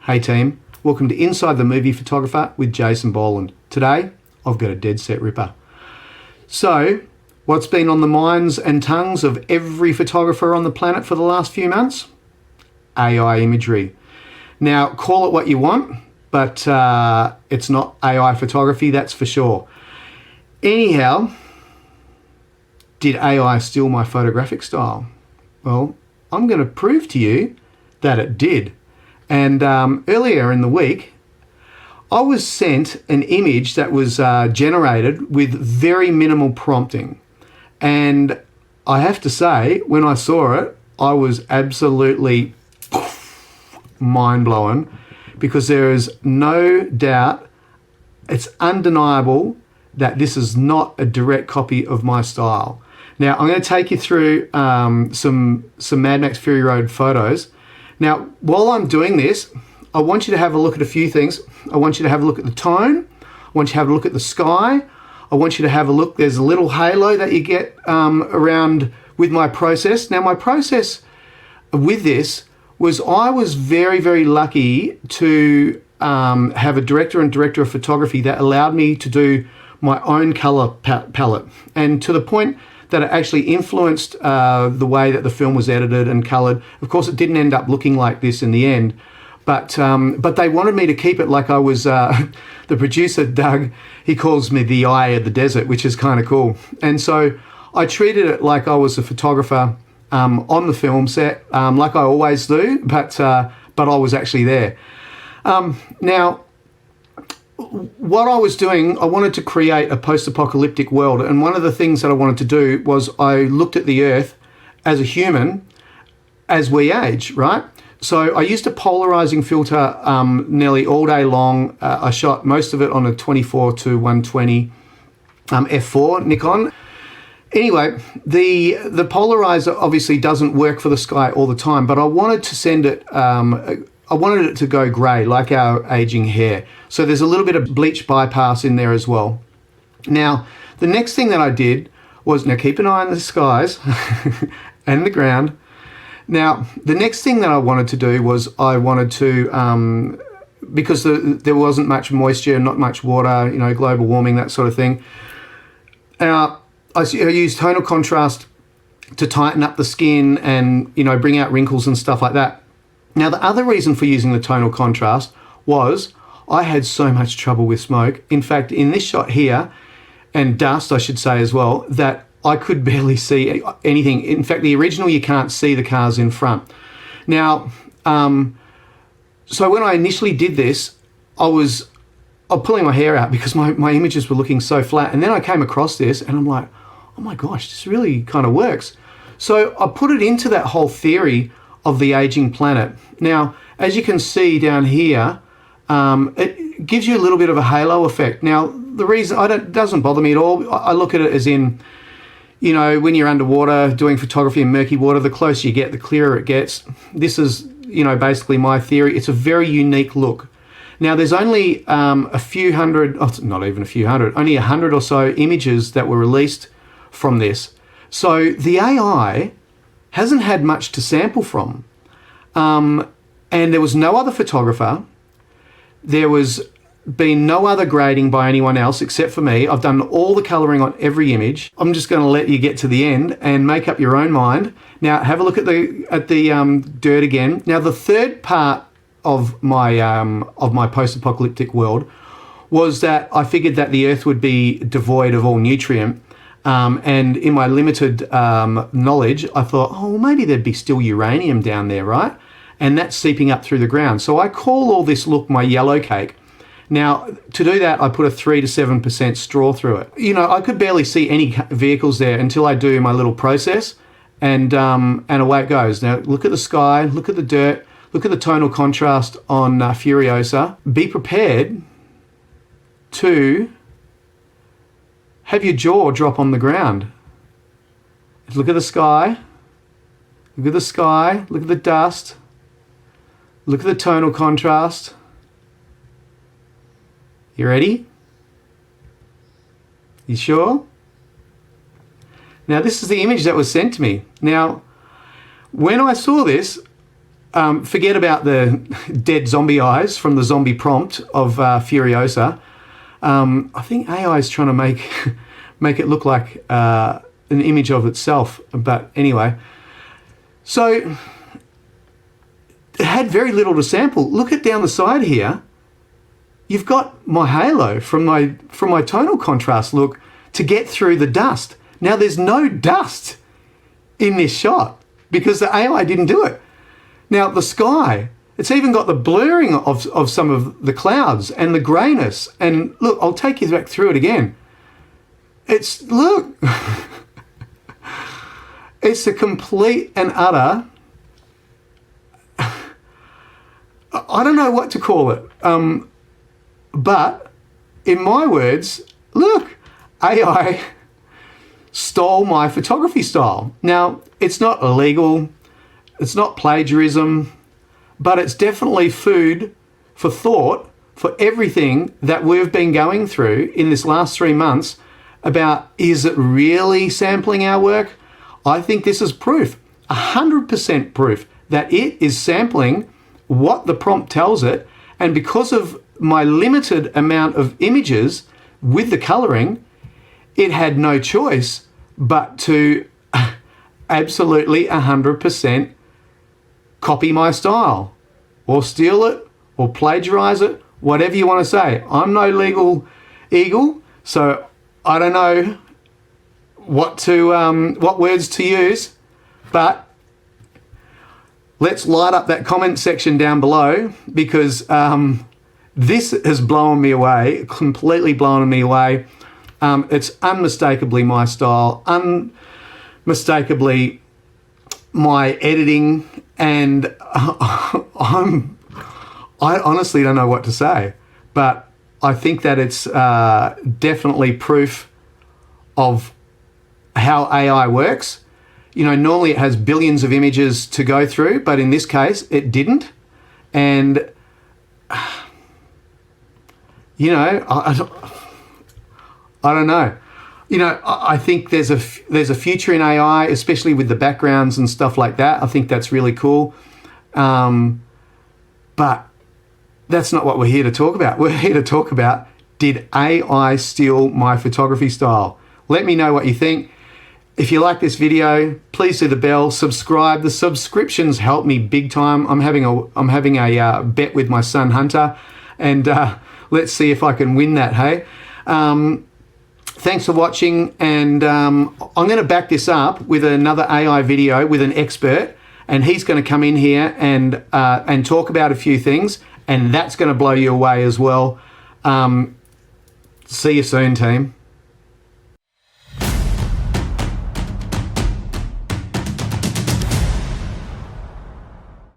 Hey team, welcome to Inside the Movie Photographer with Jasin Boland. Today, I've got a dead set ripper. So, what's been on the minds and tongues of every photographer on the planet for the last few months? AI imagery. Now, call it what you want, but it's not AI photography, that's for sure. Anyhow, did AI steal my photographic style? Well, I'm going to prove to you that it did. And earlier in the week, I was sent an image that was generated with very minimal prompting. And I have to say, when I saw it, I was absolutely mind-blown, because there is no doubt, it's undeniable that this is not a direct copy of my style. Now, I'm going to take you through some Mad Max Fury Road photos. Now, while I'm doing this, I want you to have a look at a few things. I want you to have a look at the tone. I want you to have a look at the sky. I want you to have a look. There's a little halo that you get around with my process. Now, my process with this was I was very, very lucky to have a director of photography that allowed me to do my own color palette. And to the point that it actually influenced the way that the film was edited and colored. Of course, it didn't end up looking like this in the end, but they wanted me to keep it like I was, the producer, Doug, he calls me the eye of the desert, which is kind of cool. And so I treated it like I was a photographer on the film set, like I always do, but I was actually there. Now, what I was doing, I wanted to create a post-apocalyptic world, and one of the things that I wanted to do was I looked at the Earth as a human as we age, right? So I used a polarizing filter nearly all day long. I shot most of it on a 24 to 120 f4 Nikon. Anyway, the polarizer obviously doesn't work for the sky all the time, but I wanted to send it, I wanted it to go grey, like our aging hair. So there's a little bit of bleach bypass in there as well. Now, the next thing that I did was, now keep an eye on the skies and the ground. Now, the next thing that I wanted to do was I wanted to, because there wasn't much moisture, not much water, you know, global warming, that sort of thing. I used tonal contrast to tighten up the skin and, you know, bring out wrinkles and stuff like that. Now, the other reason for using the tonal contrast was I had so much trouble with smoke. In fact, in this shot here, and dust, I should say as well, that I could barely see anything. In fact, the original, you can't see the cars in front. Now, so when I initially did this, I was pulling my hair out because my images were looking so flat. And then I came across this and I'm like, oh my gosh, this really kind of works. So I put it into that whole theory of the aging planet. Now, as you can see down here, it gives you a little bit of a halo effect. Now, the reason it doesn't bother me at all. I look at it as in, you know, when you're underwater doing photography in murky water, the closer you get, the clearer it gets. This is, you know, basically my theory. It's a very unique look. Now, there's only a few hundred, not even a few hundred, only 100 or so images that were released from this. So the AI hasn't had much to sample from. And there was no other photographer. There was been no other grading by anyone else except for me. I've done all the coloring on every image. I'm just going to let you get to the end and make up your own mind. Now, have a look at the dirt again. Now, the third part of my post-apocalyptic world was that I figured that the Earth would be devoid of all nutrient. And in my limited knowledge, I thought, oh, well, maybe there'd be still uranium down there, right? And that's seeping up through the ground. So I call all this look my yellow cake. Now, to do that, I put a 3 to 7% straw through it. You know, I could barely see any vehicles there until I do my little process, and away it goes. Now, look at the sky, look at the dirt, look at the tonal contrast on Furiosa. Be prepared to have your jaw drop on the ground. Look at the sky, look at the sky, look at the dust, look at the tonal contrast. You ready? You sure? Now, this is the image that was sent to me. Now, when I saw this, forget about the dead zombie eyes from the zombie prompt of Furiosa. I think AI is trying to make it look like an image of itself. But anyway, so it had very little to sample. Look at down the side here. You've got my halo from my tonal contrast look to get through the dust. Now there's no dust in this shot because the AI didn't do it. Now the sky, it's even got the blurring of some of the clouds and the greyness. And look, I'll take you back through it again. Look, it's a complete and utter, I don't know what to call it. But in my words, look, AI stole my photography style. Now, it's not illegal, it's not plagiarism, but it's definitely food for thought for everything that we've been going through in this last 3 months about, is it really sampling our work? I think this is proof, 100% proof, that it is sampling what the prompt tells it, and because of my limited amount of images with the colouring, it had no choice but to absolutely 100% copy my style or steal it or plagiarize it, whatever you want to say. I'm no legal eagle, so I don't know what words to use, but let's light up that comment section down below, because this has blown me away, completely blown me away. It's unmistakably my style, unmistakably my editing, and I honestly don't know what to say, but I think that it's definitely proof of how AI works. You know, normally it has billions of images to go through, but in this case it didn't. And you know, I don't know. You know, I think there's a future in AI, especially with the backgrounds and stuff like that. I think that's really cool. But that's not what we're here to talk about. We're here to talk about, did AI steal my photography style? Let me know what you think. If you like this video, please do the bell, subscribe. The subscriptions help me big time. I'm having a bet with my son Hunter, and let's see if I can win that, hey? Thanks for watching, and I'm going to back this up with another AI video with an expert, and he's going to come in here and talk about a few things, and that's going to blow you away as well. See you soon, team.